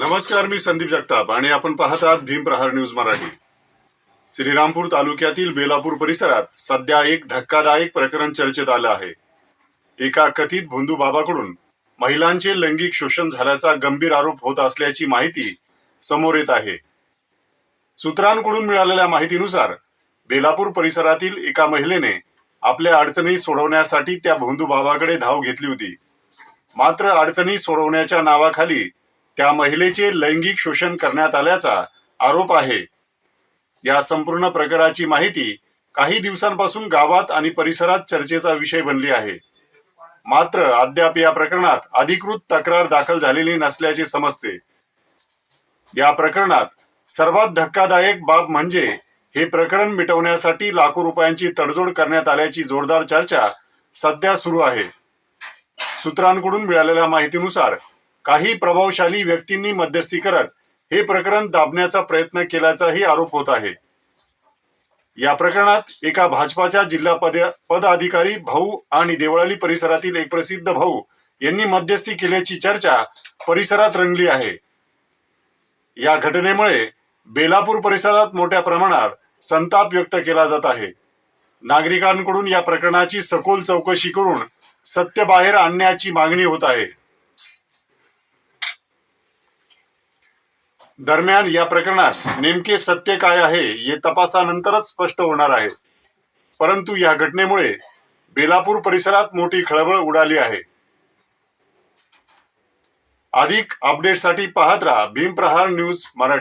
नमस्कार, मी संदीप जगताप आणि आपण पाहत आहात भीम प्रहार न्यूज मराठी। श्रीरामपूर तालुक्यातील बेलापूर परिसरात सध्या एक धक्कादायक प्रकरण चर्चेत आलं आहे। एका कथित भोंदू बाबाकडून महिलांचे लैंगिक शोषण झाल्याचा गंभीर आरोप होत असल्याची माहिती समोर येत आहे। सूत्रांकडून मिळालेल्या माहितीनुसार बेलापूर परिसरातील एका महिलेने आपल्या अडचणी सोडवण्यासाठी त्या भोंदू बाबाकडे धाव घेतली होती। मात्र अडचणी सोडवण्याच्या नावाखाली त्या महिलेचे लैंगिक शोषण करण्यात आल्याचा आरोप आहे। या संपूर्ण प्रकाराची माहिती काही दिवसांपासून गावात आणि परिसरात चर्चेचा विषय बनली आहे। मात्र अद्याप या प्रकरणात अधिकृत तक्रार दाखल झालेली नसल्याचे समजते। या प्रकरणात सर्वात धक्कादायक बाब म्हणजे हे प्रकरण मिटवण्यासाठी लाखो रुपयांची तडजोड करण्यात आल्याची जोरदार चर्चा सध्या सुरू आहे। सूत्रांकडून मिळालेल्या माहितीनुसार काही प्रभावशाली व्यक्तींनी मध्यस्थी करत हे प्रकरण दाबण्याचा प्रयत्न केल्याचाही आरोप होत आहे। या प्रकरणात एका भाजपाच्या जिल्हा पदाधिकारी भाऊ आणि देवळाली परिसरातील एक प्रसिद्ध भाऊ यांनी मध्यस्थी केल्याची चर्चा परिसरात रंगली आहे। या घटनेमुळे बेलापूर परिसरात मोठ्या प्रमाणात संताप व्यक्त केला जात आहे। नागरिकांकडून या प्रकरणाची सखोल चौकशी करून सत्य बाहेर आणण्याची मागणी होत आहे। दरम्यान या प्रकरणात नेमके सत्य काय आहे हे तपासानंतरच स्पष्ट होणार आहे। परंतु या घटनेमुळे बेलापूर परिसरात मोठी खळबळ उडाली आहे। अधिक अपडेटसाठी पाहत राहा भीम प्रहार न्यूज मराठी।